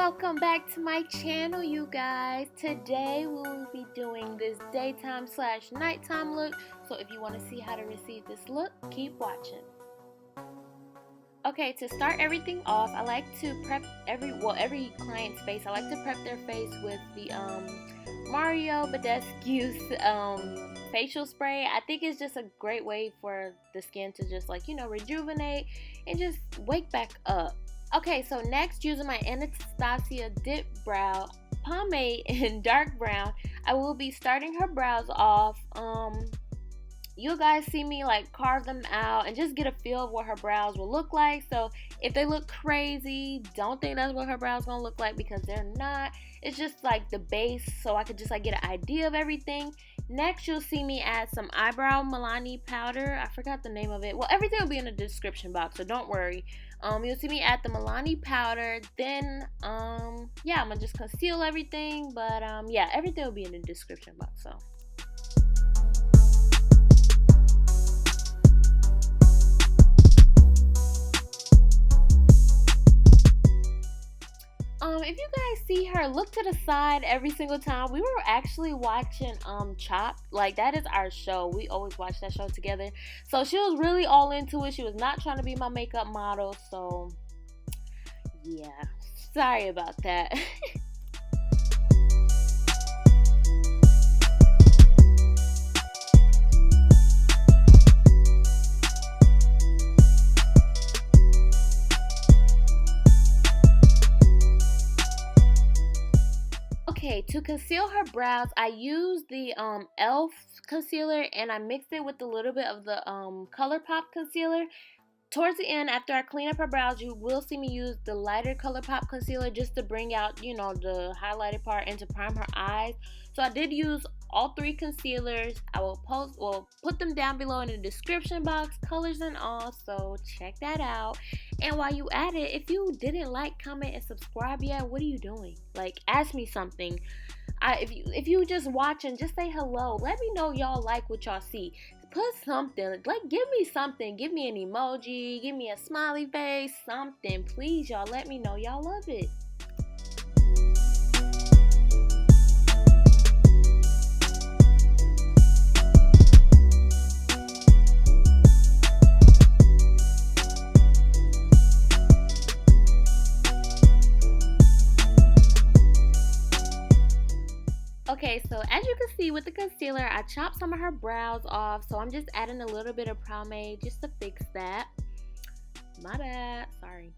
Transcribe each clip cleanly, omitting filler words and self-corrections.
welcome back to my channel, you guys. Today we will be doing this daytime slash nighttime look. So if you want to see how to receive this look, keep watching. Okay, to start everything off, I like to prep every client's face. I like to prep their face with the Badescu's facial spray. I think it's just a great way for the skin to just rejuvenate and just wake back up. Okay, so next, using my Anastasia Dip Brow Pomade in dark brown, I will be starting her brows off. You guys see me carve them out and just get a feel of what her brows will look like. So if they look crazy, don't think that's what her brows gonna look like, because they're not. It's just the base, so I could just get an idea of everything. Next, you'll see me add some eyebrow Milani powder. I forgot the name of it. Well, everything will be in the description box, so don't worry. You'll see me add the Milani powder. Then yeah, I'm gonna just conceal everything, but yeah, everything will be in the description box. So if you guys see her look to the side every single time, we were actually watching Chopped. That is our show. We always watch that show together. So she was really all into it. She was not trying to be my makeup model. So yeah, sorry about that. Okay, to conceal her brows, I used the e.l.f. concealer, and I mixed it with a little bit of the ColourPop concealer. Towards the end, after I clean up her brows, you will see me use the lighter ColourPop concealer just to bring out, the highlighted part and to prime her eyes. So I did use all three concealers. I will put them down below in the description box, colors and all, so check that out. And while you at it, if you didn't like, comment, and subscribe yet, what are you doing? Ask me something. If you just watching, just say hello. Let me know y'all like what y'all see. Put something, give me something. Give me an emoji, give me a smiley face, something. Please, y'all, let me know y'all love it. Okay, so as you can see with the concealer, I chopped some of her brows off, so I'm just adding a little bit of pomade just to fix that. My bad, sorry.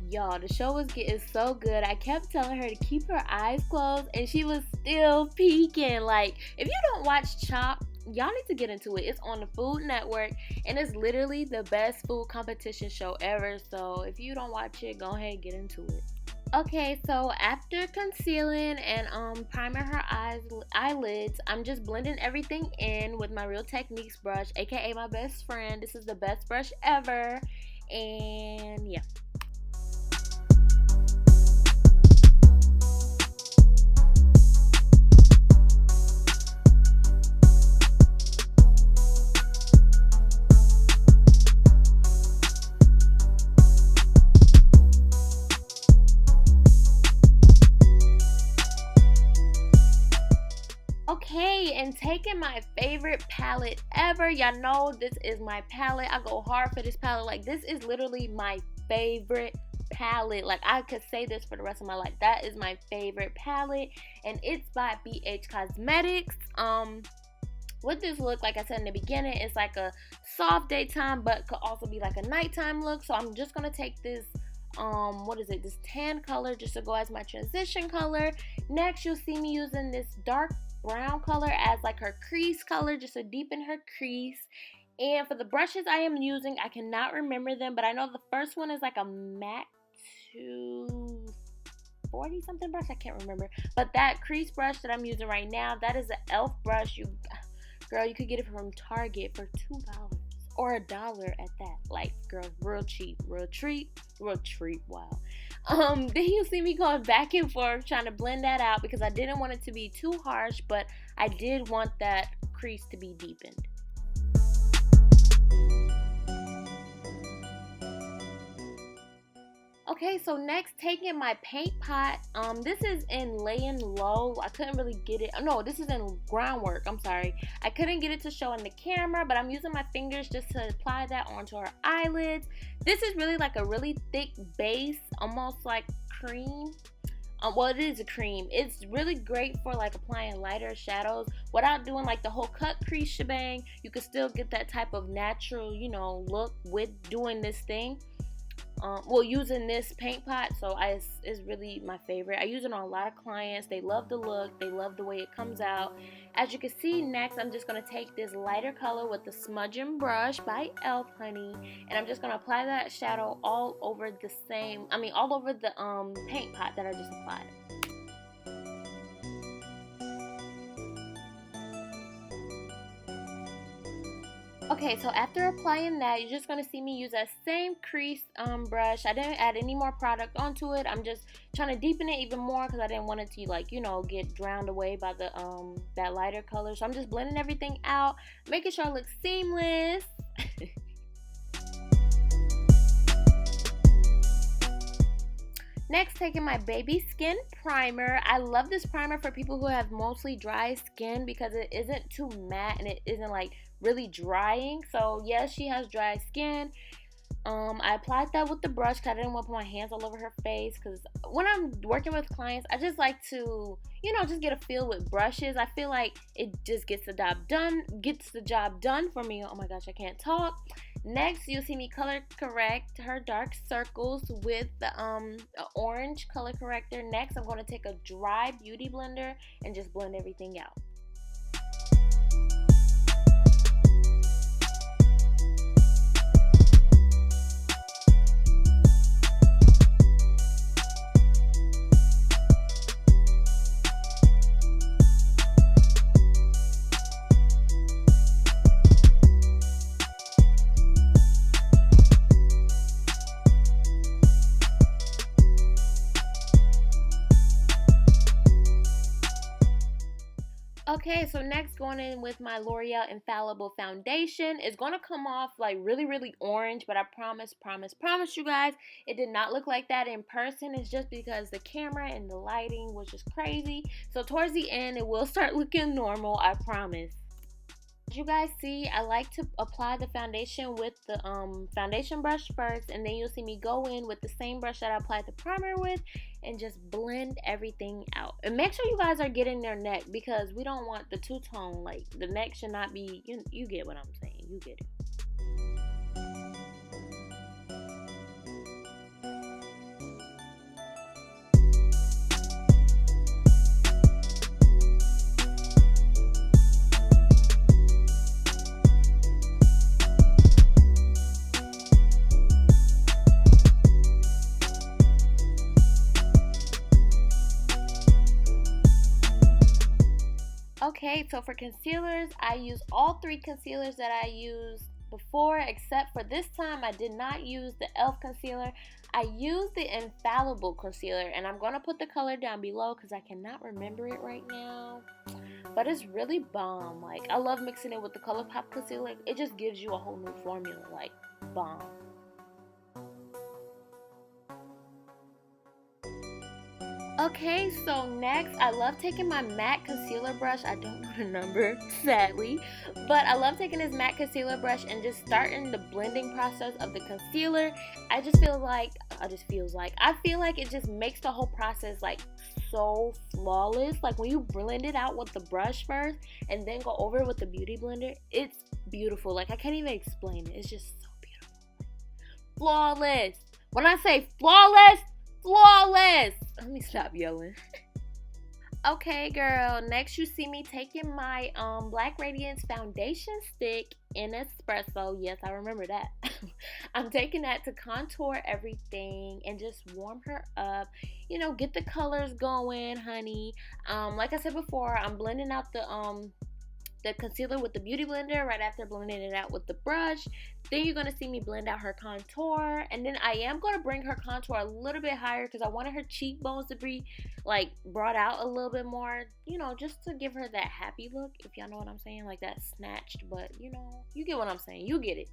Y'all, the show was getting so good. I kept telling her to keep her eyes closed, and she was still peeking. If you don't watch Chopped, y'all need to get into it. It's on the Food Network, and it's literally the best food competition show ever. So if you don't watch it, go ahead and get into it. Okay, so after concealing and priming her eyelids, I'm just blending everything in with my Real Techniques brush, aka my best friend. This is the best brush ever, and yeah. Okay, and taking my favorite palette ever. Y'all know this is my palette. I go hard for this palette. This is literally my favorite palette. I could say this for the rest of my life. That is my favorite palette, and it's by BH Cosmetics. With this look, like I said in the beginning, it's a soft daytime, but could also be a nighttime look. So I'm just gonna take this this tan color just to go as my transition color. Next, you'll see me using this dark brown color as her crease color, just to deepen her crease. And for the brushes I am using, I cannot remember them, but I know the first one is a M.A.C 240 something brush. I can't remember, but that crease brush that I'm using right now, that is an e.l.f. brush. Girl, you could get it from Target for $2 or $1 at that. Like, girl, real cheap, real treat, wow. Then you see me going back and forth trying to blend that out because I didn't want it to be too harsh, but I did want that crease to be deepened. Okay, so next, taking my paint pot. This is in Laying Low. I couldn't really get it. No, this is in Groundwork. I'm sorry. I couldn't get it to show in the camera, but I'm using my fingers just to apply that onto her eyelids. This is really like a really thick base, almost like cream. Well, it is a cream. It's really great for like applying lighter shadows without doing like the whole cut crease shebang. You can still get that type of natural, you know, look with doing this thing. Using this paint pot, so it's really my favorite. I use it on a lot of clients. They love the look, they love the way it comes out. As you can see, next I'm just going to take this lighter color with the smudging brush by e.l.f. honey, and I'm just going to apply that shadow all over the paint pot that I just applied. Okay, so after applying that, you're just going to see me use that same crease brush. I didn't add any more product onto it. I'm just trying to deepen it even more because I didn't want it to, like, you know, get drowned away by the that lighter color. So I'm just blending everything out, making sure it looks seamless. Next, taking my Baby Skin Primer. I love this primer for people who have mostly dry skin because it isn't too matte and it isn't like really drying. So yes, she has dry skin. I applied that with the brush because I didn't want to put my hands all over her face, because when I'm working with clients, I just like to, you know, just get a feel with brushes. I feel like it just gets the job done for me. Oh my gosh, I can't talk. Next, you'll see me color correct her dark circles with the orange color corrector. Next, I'm going to take a dry beauty blender and just blend everything out. Okay, so next, going in with my L'Oreal Infallible foundation. It's going to come off like really, really orange, but I promise you guys, it did not look like that in person. It's just because the camera and the lighting was just crazy. So towards the end, it will start looking normal, I promise. As you guys see, I like to apply the foundation with the foundation brush first, and then you'll see me go in with the same brush that I applied the primer with and just blend everything out. And make sure you guys are getting their neck, because we don't want the two-tone. Like, the neck should not be, you get what I'm saying, you get it. Okay, so for concealers, I use all three concealers that I used before, except for this time I did not use the e.l.f. concealer. I used the Infallible concealer, and I'm going to put the color down below because I cannot remember it right now. But it's really bomb. Like, I love mixing it with the ColourPop concealer. It just gives you a whole new formula, like, bomb. Okay, so next, I love taking my MAC concealer brush. I don't know the number, sadly, but I love taking this MAC concealer brush and just starting the blending process of the concealer. I feel like it just makes the whole process like so flawless. Like, when you blend it out with the brush first and then go over it with the beauty blender, it's beautiful. Like, I can't even explain it. It's just so beautiful. Flawless. When I say flawless, flawless. Let me stop yelling. Okay, girl, next you see me taking my Black Radiance foundation stick in Espresso. Yes, I remember that. I'm taking that to contour everything and just warm her up. You know, get the colors going, honey. Like I said before, I'm blending out the the concealer with the beauty blender right after blending it out with the brush. Then you're going to see me blend out her contour, and then I am going to bring her contour a little bit higher because I wanted her cheekbones to be like brought out a little bit more, you know, just to give her that happy look, if y'all know what I'm saying, like that snatched, but you know, you get what I'm saying, you get it.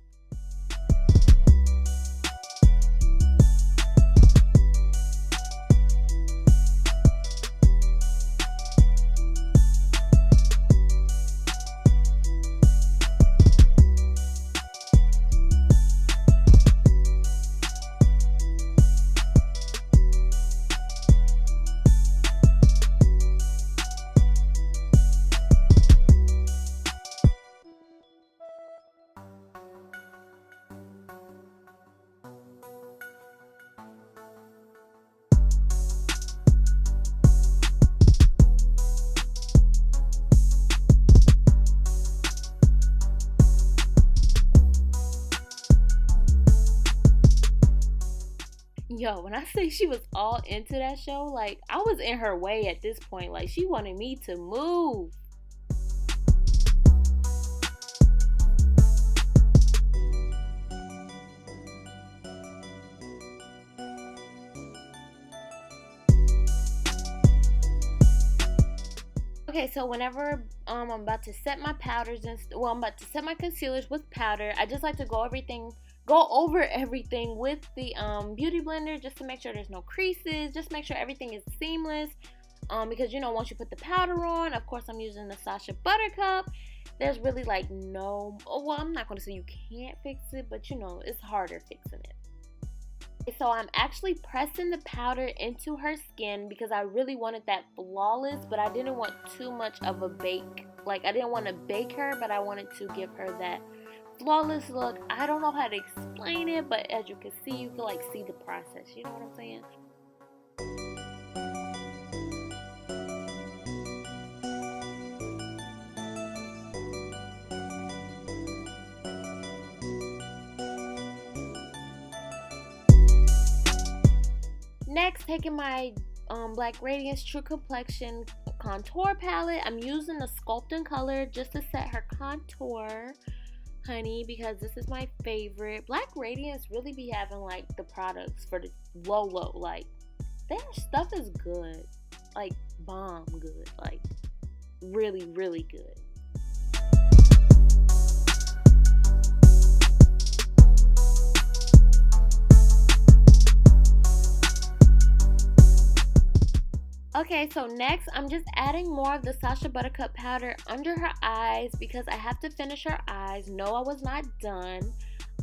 Yo, when I say she was all into that show, like, I was in her way at this point. Like, she wanted me to move. Okay, so whenever I'm about to set my powders and I'm about to set my concealers with powder, I just like to go over everything with the beauty blender just to make sure there's no creases, just make sure everything is seamless. Because you know, once you put the powder on, of course I'm using the Sacha Buttercup. There's really like no, well, I'm not gonna say you can't fix it, but you know, it's harder fixing it. So I'm actually pressing the powder into her skin because I really wanted that flawless, but I didn't want too much of a bake. Like, I didn't want to bake her, but I wanted to give her that flawless look. I don't know how to explain it, but as you can see, you can like see the process. You know what I'm saying? Next, taking my Black Radiance True Complexion contour palette. I'm using the Sculpting color just to set her contour, honey, because this is my favorite. Black Radiance really be having like the products for the low, like their stuff is good, like bomb good, like really, really good. Okay, so next I'm just adding more of the Sacha Buttercup powder under her eyes because I have to finish her eyes. No, I was not done.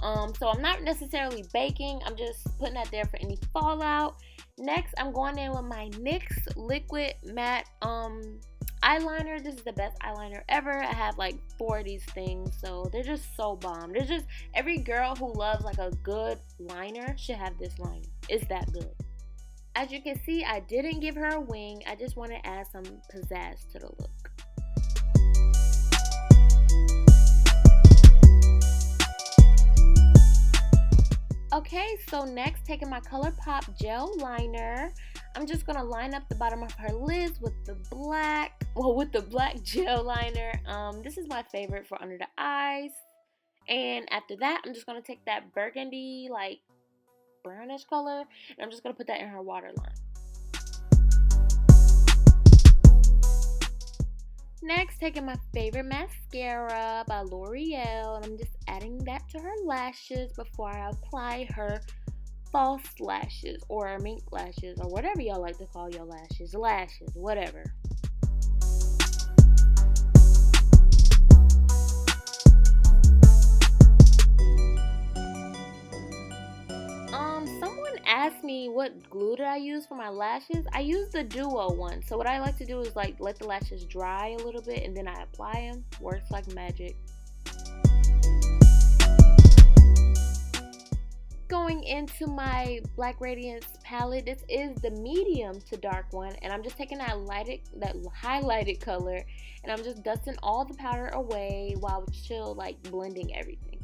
So I'm not necessarily baking. I'm just putting that there for any fallout. Next, I'm going in with my NYX Liquid Matte eyeliner. This is the best eyeliner ever. I have like 4 of these things, so they're just so bomb. There's just, every girl who loves like a good liner should have this liner. It's that good. As you can see, I didn't give her a wing. I just want to add some pizzazz to the look. Okay, so next, taking my ColourPop gel liner, I'm just going to line up the bottom of her lids with the black gel liner. This is my favorite for under the eyes. And after that, I'm just going to take that burgundy, like, brownish color, and I'm just going to put that in her waterline. Next, taking my favorite mascara by L'Oreal, and I'm just adding that to her lashes before I apply her false lashes or mink lashes or whatever y'all like to call your lashes, whatever. Someone asked me what glue did I use for my lashes. I use the Duo one. So what I like to do is like let the lashes dry a little bit and then I apply them. Works like magic. Going into my Black Radiance palette, this is the medium to dark one, and I'm just taking that highlighted color, and I'm just dusting all the powder away while still like blending everything.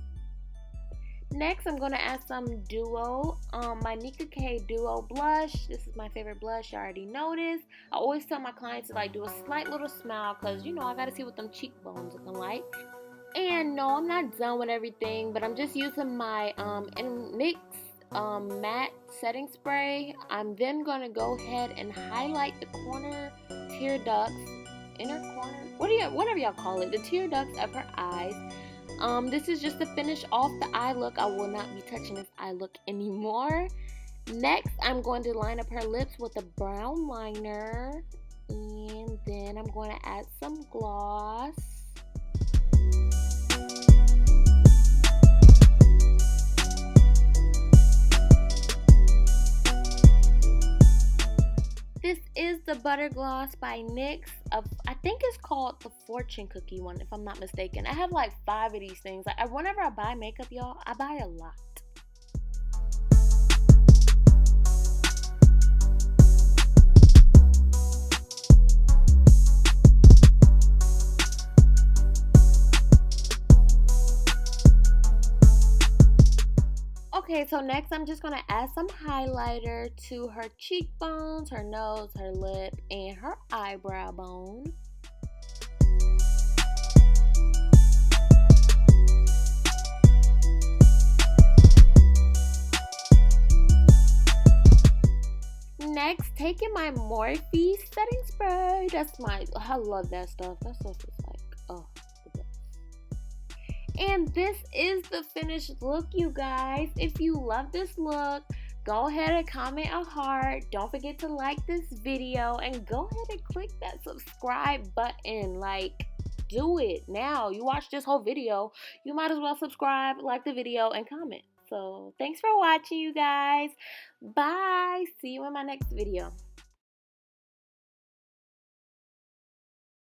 Next, I'm going to add some Duo, my NickaK Duo Blush. This is my favorite blush, you already noticed. I always tell my clients to like do a slight little smile because, you know, I got to see what them cheekbones looking like. And no, I'm not done with everything, but I'm just using my NYX matte setting spray. I'm then going to go ahead and highlight the corner tear ducts, inner corner, whatever y'all call it, the tear ducts of her eyes. This is just to finish off the eye look. I will not be touching this eye look anymore. Next, I'm going to line up her lips with a brown liner. And then I'm going to add some gloss. This is the Butter Gloss by NYX. I think it's called the Fortune Cookie one, if I'm not mistaken. I have like 5 of these things. Like, whenever I buy makeup, y'all, I buy a lot. Okay, so next I'm just going to add some highlighter to her cheekbones, her nose, her lip, and her eyebrow bone. Next, taking my Morphe setting spray. I love that stuff. That stuff is like, oh. And this is the finished look, you guys. If you love this look, go ahead and comment a heart. Don't forget to like this video and go ahead and click that subscribe button. Like, do it now. You watched this whole video, you might as well subscribe, like the video, and comment. So thanks for watching, you guys. Bye. See you in my next video.